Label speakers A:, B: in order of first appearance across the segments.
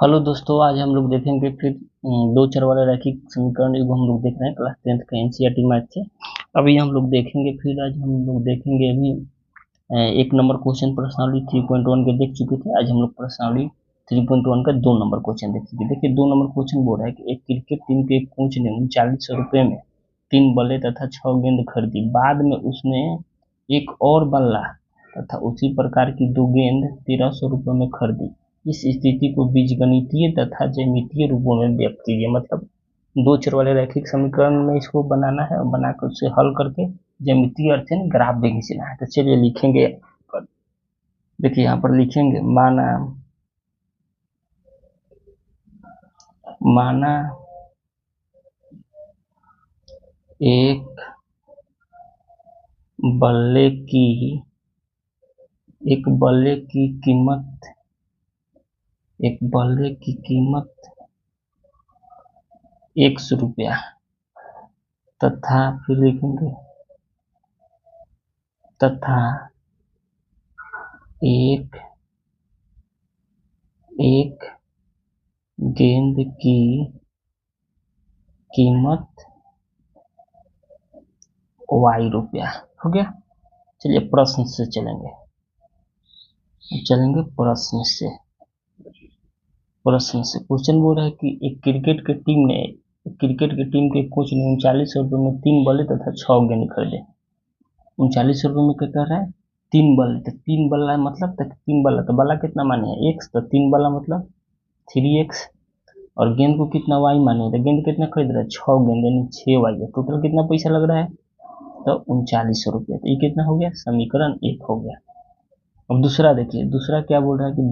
A: Hello दोस्तों, आज हम लोग देखेंगे फिर दो चर वाले रैखिक समीकरण युग हम लोग देख रहे हैं क्लास 10th का एनसीईआरटी मैथ से। अभी हम लोग देखेंगे, फिर आज हम लोग देखेंगे अभी एक नंबर क्वेश्चन प्रश्नावली 3.1 के देख चुके थे। आज हम लोग प्रश्नावली 3.1 का 2 नंबर क्वेश्चन देखेंगे। देखिए, 2 नंबर क्वेश्चन बोल रहा है कि एक क्रिकेट टीम के एक कोच ने 3900 रुपये में 3 बल्ले तथा 6 गेंद खरीदी। बाद में उसने एक और बल्ला तथा उसी प्रकार की 2 गेंद 1300 रुपये में खरीदी। इस स्थिति को बीजगणितीय तथा ज्यामितीय रूपों में व्यक्त कीजिए। मतलब दो चर वाले रैखिक समीकरण में इसको बनाना है और बनाकर उसे हल करके ज्यामितीय अर्थ यानी ग्राफ भी खींचना है। तो चलिए लिखेंगे। देखिए यहाँ पर लिखेंगे, माना माना एक बल्ले की कीमत 100 रुपया तथा फिर लिखेंगे तथा एक गेंद की कीमत y रुपया। हो गया। चलिए प्रश्न से चलेंगे प्रश्न से क्वेश्चन बोल रहा है कि एक क्रिकेट की टीम के कोच ने 3900 रुपये में 3 बल्ले तथा 6 गेंद खरीदे। 3900 रुपये में क्या कर रहा है? 3 बल्ले। तो 3 बल्ला मतलब, तो 3 बल्ला तो बल्ला कितना माने हैं? x। तो 3 बल्ला मतलब 3x। और गेंद को कितना y माने हैं? तो गेंद कितना खरीद रहा है? 6 गेंद यानी 6y। टोटल कितना पैसा लग रहा है? तो 3900 रुपये। तो ये कितना हो गया? समीकरण 1 हो गया। अब दूसरा देखिए, दूसरा क्या बोल रहा है कि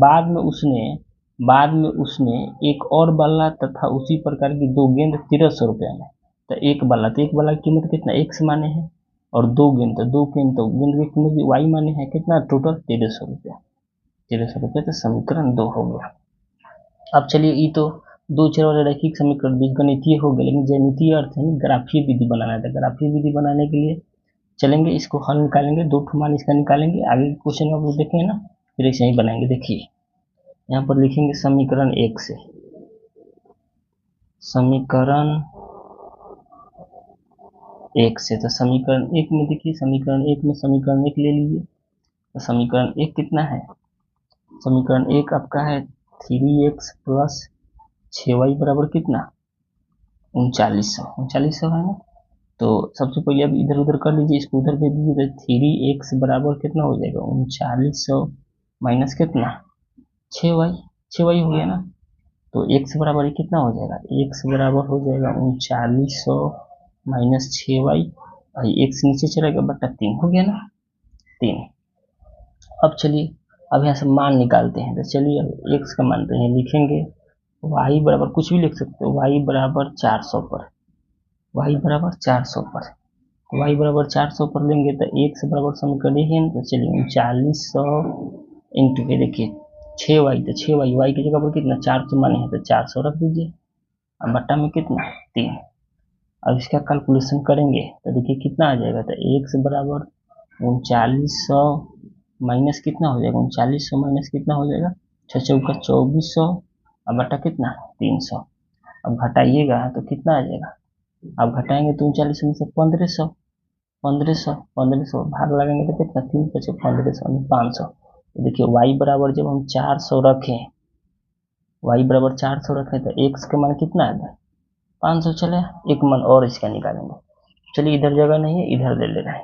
A: बाद में उसने एक और बल्ला तथा उसी प्रकार की 2 गेंद 1300 रुपये में। तो एक बल्ला की कीमत कितना? x माने हैं। और 2 गेंद तो गेंद की कीमत भी y माने हैं। कितना? टोटल 1300 रुपया। 1300 रुपये। तो समीकरण 2 हो गया। अब चलिए, ये तो दो चर वाले रैखिक समीकरण बीजगणितीय हो गए, लेकिन ज्यामितीय अर्थ है ग्राफीय विधि बनाना है। ग्राफीय विधि बनाने के लिए चलेंगे, इसको हल निकालेंगे, 2 मान इसका निकालेंगे। आगे क्वेश्चन आप लोग देखेंगे ना, फिर ऐसे ही बनाएंगे। देखिए यहाँ पर लिखेंगे समीकरण 1 से। तो समीकरण 1 में देखिए, समीकरण 1 में समीकरण 1 ले लीजिए। तो समीकरण 1 कितना है? समीकरण 1 आपका है 3x प्लस 6y बराबर कितना? 3900 है ना। तो सबसे पहले अब इधर उधर कर लीजिए, इसको उधर दे दीजिए। तो 3x बराबर कितना हो जाएगा? 3900 माइनस कितना? 6y। 6y हो गया ना। तो x बराबर कितना हो जाएगा? x बराबर हो जाएगा 3900 माइनस 6y। और x नीचे चलेगा बटा 3। हो गया ना, 3। अब चलिए, अब यहाँ से मान निकालते हैं। तो चलिए अब x का मान तो यहाँ लिखेंगे। y बराबर कुछ भी लिख सकते हो। y बराबर 400 पर y बराबर 400 पर y बराबर 400 पर लेंगे तो x बराबर समीकरण यही है ना। तो चलिए 3900 इंटू के देखिए 6y। तो 6y y की जगह पर कितना? 400 माने हैं तो 400 रख दीजिए। अब बट्टा में कितना? 3। अब इसका कैलकुलेशन करेंगे तो देखिए कितना आ जाएगा। तो x बराबर 3900 माइनस कितना हो जाएगा? 3900 माइनस कितना हो जाएगा? 6 चौका 2400। अब बटा कितना? 300। अब घटाइएगा तो कितना आ जाएगा? अब घटाएंगे तो 3900 में से 1500 भाग लगाएंगे तो कितना? 3 पचे 1500 500। तो देखिए y बराबर जब हम 400 रखें, तो x का मान कितना है? 500। चले एक मान और इसका निकालेंगे। चलिए, इधर जगह नहीं है, इधर ले ले रहे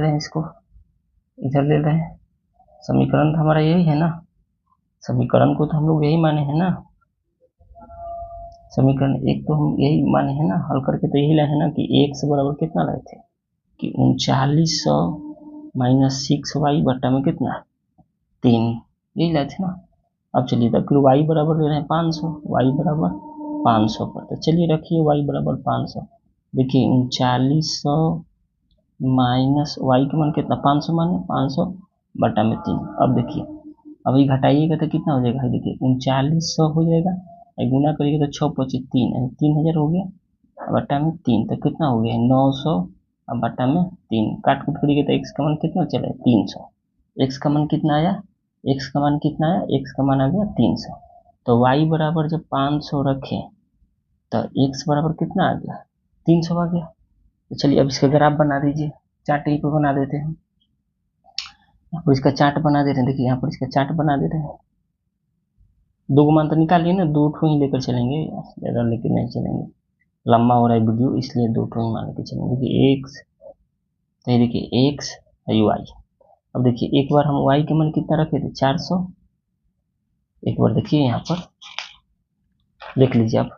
A: हैं इसको, इधर ले रहे हैं। समीकरण तो हमारा यही है ना, समीकरण को तो हम लोग यही माने हैं ना। समीकरण 1 तो हम यही माने हैं ना, हल करके तो यही लाए हैं ना कि x बराबर कितना लाए थे कि 3900 माइनस 6y बट्टा में कितना? 3। यही लाए थे ना। अब चलिए, तब फिर y बराबर ले रहे हैं 500। y बराबर 500 पर तो चलिए रखिए y बराबर 500। देखिए 3900 माइनस y का मान कितना? 500 माने 500 बटा में 3। अब देखिए, अभी घटाइएगा तो कितना हो जाएगा? देखिए 3900 हो जाएगा, गुना करिएगा तो 6 पचे 3 3000 हो गया। बटा में 3 तो कितना हो गया? 900। अब बटा में 3 काट कूट करिएगा तो x का मान कितना चला? 300। x का मान कितना आया? एक्स का मान कितना है, एक्स का मान आ गया 300। तो वाई बराबर जब 500 रखें तो एक्स बराबर कितना आ गया, 300 आ गया। तो चलिए अब इसका ग्राफ बना दीजिए, चार्ट यहीं पर बना देते हैं। यहाँ पर इसका चार्ट बना दे रहे हैं, देखिए यहाँ पर इसका चार्ट बना दे रहे हैं। दो मान तो निकालिए ना, दो ठो ही लेकर चलेंगे, ज़्यादा लेकर नहीं चलेंगे, लंबा हो रहा है वीडियो, इसलिए दो ठो ही मान लेकर चलेंगे। देखिए एक्स, तो ये देखिए एक्स है वाई। अब देखिए एक बार हम वाई के मान कितना रखे थे, 400। एक बार देखिए यहाँ पर देख लीजिए आप,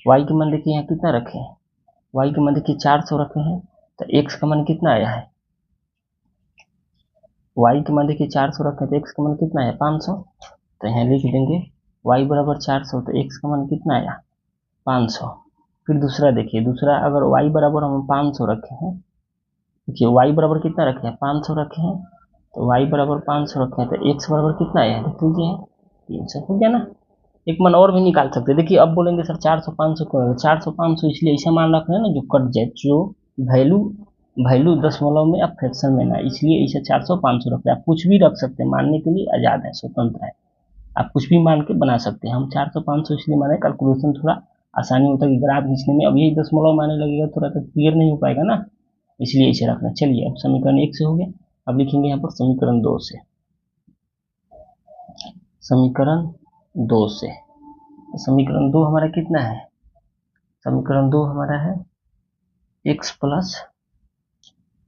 A: वाई के मान देखिए यहाँ कितना रखे हैं, वाई के मान देखिए 400 रखे हैं। तो एक्स का मान कितना आया है, वाई के मान देखिए 400 रखे हैं तो एक्स का मान कितना है, 500। तो यहाँ लिख देंगे वाई बराबर 400, तो एक्स का मान कितना आया, 500। फिर दूसरा देखिए, दूसरा अगर वाई बराबर हम 500 रखे हैं, देखिए वाई बराबर कितना रखे हैं, 500 रखे हैं। तो वाई बराबर 500 रखे हैं तो एक्स बराबर कितना आया है, देख लीजिए 300 हो गया ना। एक मान और भी निकाल सकते हैं। देखिए अब बोलेंगे सर 400 500 क्यों, 400 500 इसलिए ऐसा मान रख रहे हैं ना जो कट जाए, जो वैल्यू वैल्यू दशमलव में अब फ्रैक्शन में ना, इसलिए इसे 400 500 रखते हैं। आप कुछ भी रख सकते हैं, मानने के लिए आज़ाद है, स्वतंत्र है, आप कुछ भी मान के बना सकते हैं। हम 400 500 इसलिए माने, कैलकुलेशन थोड़ा आसानी होता है कि ग्राफ खींचने में। अब यही दशमलव माने लगेगा थोड़ा तो क्लियर नहीं हो पाएगा ना, इसलिए इसे रखना। चलिए अब समीकरण 1 से हो गया, अब लिखेंगे यहाँ पर समीकरण 2 से, समीकरण 2 से। समीकरण 2 हमारा कितना है, समीकरण 2 हमारा है x प्लस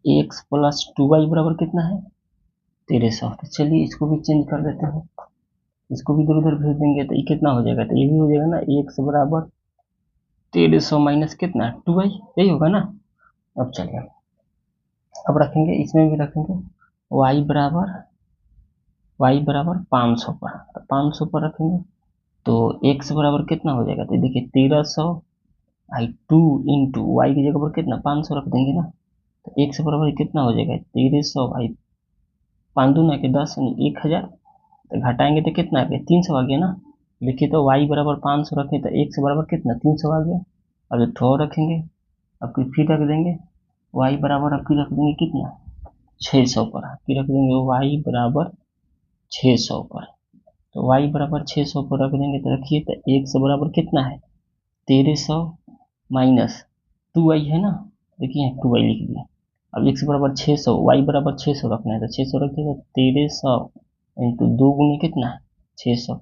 A: 2y बराबर कितना है, 1300। तो चलिए इसको भी चेंज कर देते हैं, इसको भी इधर उधर भेज देंगे तो ये कितना हो जाएगा, तो ये भी हो जाएगा ना, x बराबर 1300 माइनस कितना 2y, यही होगा ना। अब चलिए अब रखेंगे, इसमें भी रखेंगे y बराबर 500 पर, तो 500 पर रखेंगे तो x बराबर कितना हो जाएगा, तो देखिए 1300 आई 2 इंटू वाई की जगह पर कितना 500 रख देंगे ना। तो एक्स बराबर कितना हो जाएगा, 1300 भाई 5 दूना के 10 यानी 1000। तो घटाएंगे तो कितना आ गया, 300 आ गया ना। देखिए तो y बराबर 500 रखें तो एक्स बराबर कितना 300 आ गया। अब एक ठो रखेंगे, अब फिर रख देंगे y बराबर, अब फिर रख देंगे कितना 600 पर, फिर रख देंगे y बराबर 600 पर। तो y बराबर 600 पर रख देंगे तो रखिए तो एक्स बराबर कितना है 1300 माइनस 2y है ना, देखिए 2y लिख दिया। अब x बराबर 600, y बराबर 600 रखना है तो 600 रखिएगा, 1300 इंटू 2 गुने कितना 600।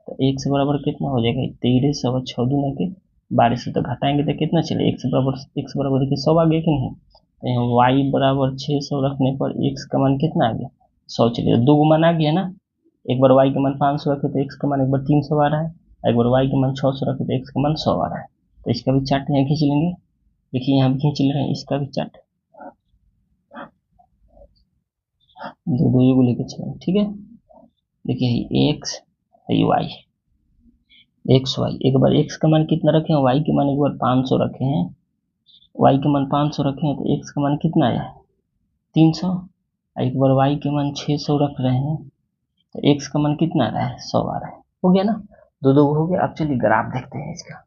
A: तो x बराबर कितना हो जाएगा 1300 और 6 दूना के 1200, तो घटाएंगे तो कितना चले, x बराबर देखिए 100 आ गया कि नहीं। तो यहाँ y बराबर 600 रखने पर x का मान कितना आ गया 100, चलिए दो मान आ गया ना। एक बार y का मान 500 रखे तो x का मान एक बार 300 आ रहा है, एक बार y का मान 600 रखे तो x का मान 100 आ रहा है। तो इसका भी चार्ट यहाँ खींच लेंगे, देखिए यहाँ भी खींच ले रहे हैं इसका भी चार्ट, दो दो को लेकर चलेंगे, ठीक है। देखिए एक्स वाई, एक्स वाई, एक बार एक्स का मान कितना रखे हैं, वाई के मान एक बार 500 रखे हैं, वाई के मान 500 रखे हैं तो एक्स का मान कितना आया 300। एक बार वाई के मान 600 रख रहे हैं तो एक्स का मान कितना आ रहा है 100 आ रहा है, हो गया ना, दो दो हो गया। अब चलिए ग्राफ देखते हैं इसका,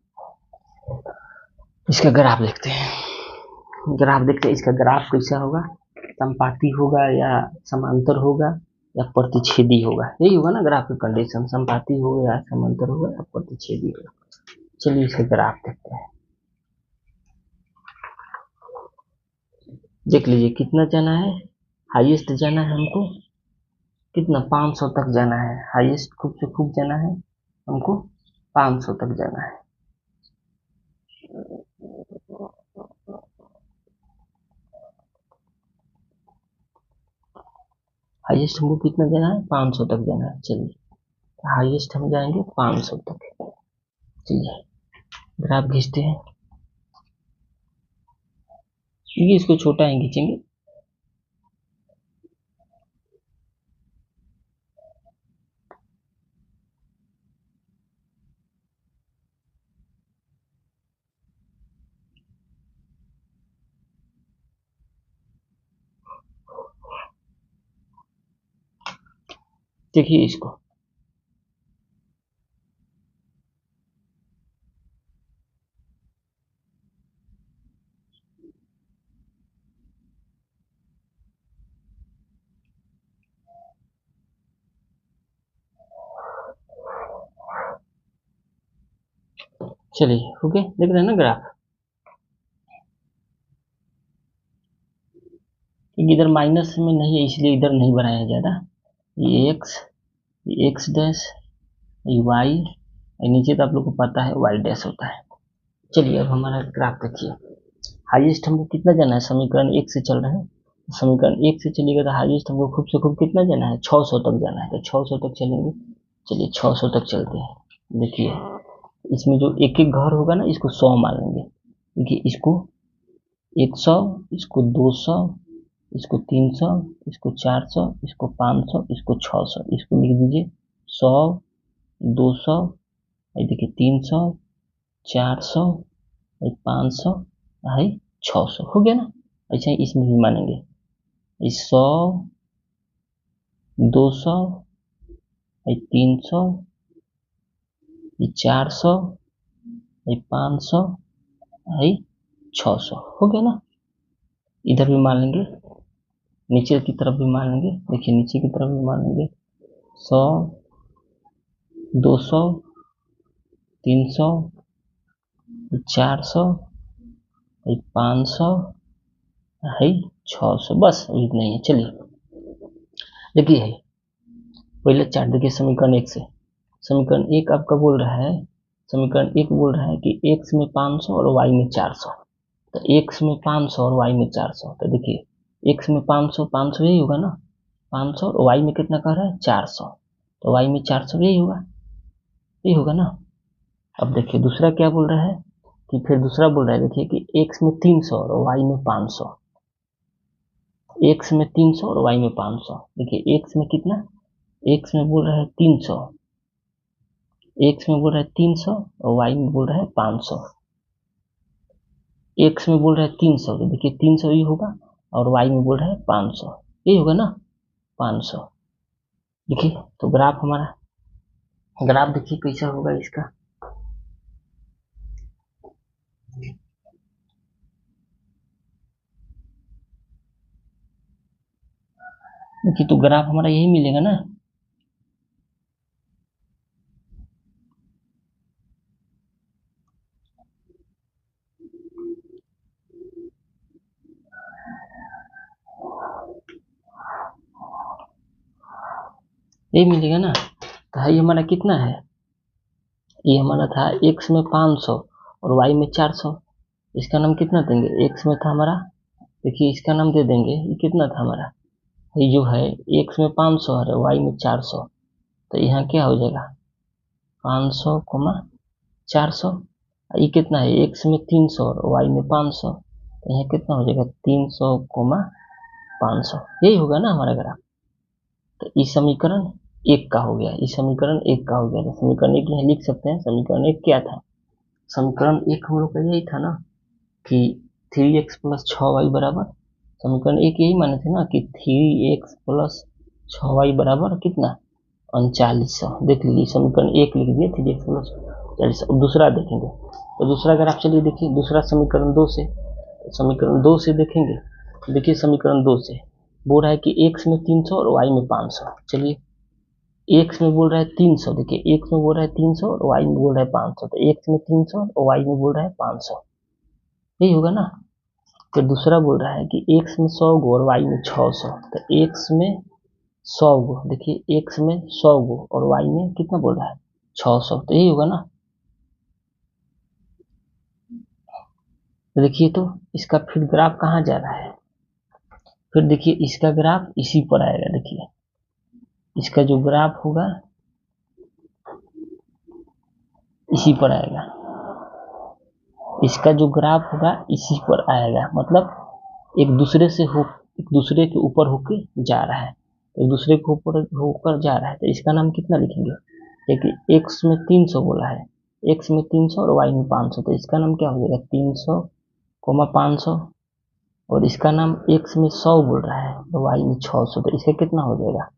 A: इसका ग्राफ देखते हैं, ग्राफ देखते हैं इसका ग्राफ कैसा होगा, संपाती होगा या समांतर होगा या प्रतिच्छेदी होगा, यही होगा ना ग्राफ की कंडीशन, संपाती होगा या समांतर होगा या प्रतिच्छेदी होगा। चलिए इसका ग्राफ देखते हैं, देख लीजिए कितना जाना है, हाईएस्ट जाना है हमको कितना 500 तक जाना है, हाईएस्ट खूब से खूब जाना है हमको 500 तक जाना है। हाईएस्ट हमको कितना जाना है 500 तक जाना है। चलिए हाईएस्ट हम जाएंगे 500 तक। चलिए ग्राफ खींचते हैं, ये इसको छोटा ही खींचेंगे, देखिए इसको, चलिए ओके, देख रहे हैं ना ग्राफ, इधर माइनस में नहीं है इसलिए इधर नहीं बनाया ज्यादा। ये एक्स डैश, ये वाई, नीचे तो आप लोग को पता है वाई डैश होता है। चलिए अब हमारा ग्राफ देखिए, हाईएस्ट हमको कितना जाना है, समीकरण 1 से चल रहे हैं, समीकरण 1 से चलिएगा तो हाईएस्ट हमको खूब से खूब कितना जाना है, 600 तक जाना है, तो 600 तक चलेंगे। चलिए 600 तक चलते हैं। देखिए इसमें जो एक एक घर होगा ना, इसको 100 मान लेंगे। देखिए इसको 100, इसको 200, इसको 300, इसको 400, इसको 500, इसको 600, इसको लिख दीजिए 100, 200, ये देखिए 300, 400, 500, 600 हो गया ना। ऐसा ही इसमें भी मानेंगे, 100, 200, 300, 400, 500, 600 हो गया ना। इधर भी मान लेंगे, नीचे की तरफ भी मान लेंगे। देखिए नीचे की तरफ भी मान लेंगे 100, 200, 300, 400, 500, 600, बस इतना ही है। चलिए देखिए पहले चार्ट देखिए, समीकरण 1 से, समीकरण 1 आपका बोल रहा है, समीकरण 1 बोल रहा है कि x में 500 और y में 400, तो x में 500 और y में 400, तो देखिए x में 500, 500 यही होगा ना, 500, और y में कितना कह रहा है 400, तो y में 400 यही होगा, यही होगा ना। अब देखिए दूसरा क्या बोल रहा है कि, फिर दूसरा बोल रहा है देखिए कि x में 300 और y में 500, x में 300 और y में 500। देखिए x में कितना, x में बोल रहा है 300, x में बोल रहा है 300 और y में बोल रहा है 500। x में बोल रहा है 300, तो देखिए 300 ही होगा, और y में बोल रहा है 500, यही होगा ना 500। देखिए तो ग्राफ हमारा, ग्राफ देखिए कैसा होगा इसका। देखिए तो ग्राफ हमारा यही मिलेगा ना, यही मिलेगा ना। तो ये हमारा कितना है, ये हमारा था x में 500 और y में 400, इसका नाम कितना देंगे, x में था हमारा, देखिए इसका नाम दे देंगे, ये कितना था हमारा, ये जो है x में 500 है, y में 400, तो यहाँ क्या हो जाएगा 500, 400, ये कितना है x में 300 और y में 500, तो यहाँ कितना हो जाएगा 300, 500, यही होगा ना हमारा ग्राफ। तो इस समीकरण 1 का हो गया, इस समीकरण 1 का हो गया, तो समीकरण 1 यहाँ लिख सकते हैं। समीकरण 1 क्या था, समीकरण 1 हम लोग का यही था ना कि 3x प्लस 6y बराबर, समीकरण 1 यही माने थे ना कि 3x प्लस 6y बराबर कितना 3900। देख लीजिए समीकरण 1 लिख दिए 3x प्लस 40। अब दूसरा देखेंगे, तो दूसरा अगर आप चलिए देखिए, दूसरा समीकरण 2 से, समीकरण 2 से देखेंगे, देखिए समीकरण 2 से बोल रहा है कि x में 300 और y में 500। चलिए x में बोल रहा है 300, देखिए x में बोल रहा है 300 और y में बोल रहा है 500, तो x में 300 और y में बोल रहा है 500, यही होगा ना। फिर दूसरा बोल रहा है कि x में 100 गो और y में 600, तो x में 100 गो, देखिए x में 100 गो और y में कितना बोल रहा है 600, तो यही होगा ना। तो देखिए तो इसका फिर ग्राफ कहाँ जा रहा है, फिर देखिए इसका ग्राफ इसी पर आएगा। देखिए इसका जो ग्राफ होगा इसी पर आएगा, इसका जो ग्राफ होगा इसी पर आएगा, मतलब एक दूसरे के ऊपर होके जा रहा है, एक दूसरे के ऊपर होकर जा रहा है। तो इसका नाम कितना लिखेंगे, देखिए x में 300 बोला है, x में 300 और y में 500, तो इसका नाम क्या हो जाएगा 300, 500, और इसका नाम x में 100 बोल रहा है और y में 600, तो इसका कितना हो जाएगा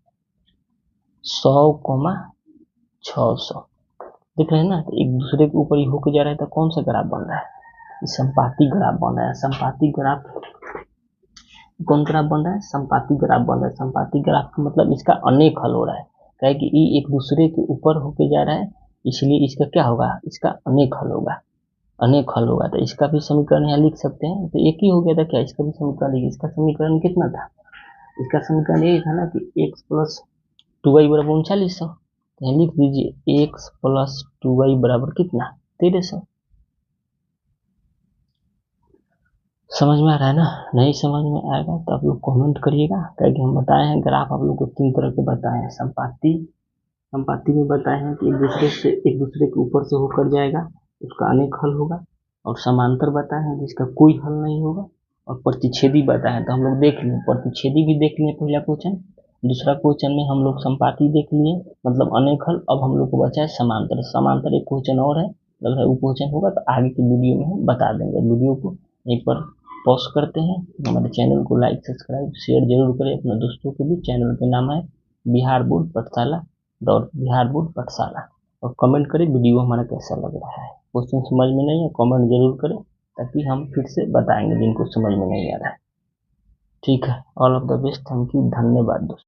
A: 100, 600। देख रहे हैं ना, तो एक दूसरे के ऊपर ही होके जा रहा है, तो कौन सा ग्राफ बन रहा है, संपाती ग्राफ बन रहा है। संपाती ग्राफ, कौन ग्राफ बन रहा है, संपाती ग्राफ बन रहा है। संपाती ग्राफ का मतलब इसका अनेक हल हो रहा है, क्या कि ये एक दूसरे के ऊपर होके जा रहा है, इसलिए इसका क्या होगा, इसका अनेक हल होगा। अनेक हल होगा, तो इसका भी समीकरण यहाँ लिख सकते हैं। तो एक ही हो गया था क्या, इसका भी समीकरण लिखिए। इसका समीकरण कितना था, इसका समीकरण यही था ना कि x प्लस 2y बराबर 3900। तो यहाँ लिख दीजिए x प्लस 2y बराबर कितना, 1300। समझ में आ रहा है ना? नहीं समझ में आएगा तो आप लोग कमेंट करिएगा, क्योंकि हम बताए हैं ग्राफ आप लोग को 3 तरह के बताए हैं। संपाति में बताए हैं कि एक दूसरे के ऊपर से होकर जाएगा, उसका अनेक हल होगा। और समांतर बताए हैं जिसका कोई हल नहीं होगा। और प्रतिच्छेदी बताए हैं, तो हम लोग देख लिए प्रतिच्छेदी भी देख लिए पहला क्वेश्चन। दूसरा क्वेश्चन में हम लोग संपाति देख लिए, मतलब अनेक हल। अब हम लोग को बचा है समांतर। समांतर एक क्वेश्चन और है, अगर वो क्वेश्चन होगा तो आगे की वीडियो में हम बता देंगे। वीडियो को यहीं पर पॉज करते हैं। हमारे चैनल को लाइक सब्सक्राइब शेयर जरूर करें अपने दोस्तों के भी। चैनल का नाम है बिहार बोर्ड पाठशाला बिहार बोर्ड पाठशाला। और कमेंट करें वीडियो हमारा कैसा लग रहा है। क्वेश्चन समझ में नहीं है कमेंट जरूर करें, ताकि हम फिर से बताएंगे जिनको समझ में नहीं आ रहा है। ठीक है, all of the best, thank you, धन्यवाद दोस्तों।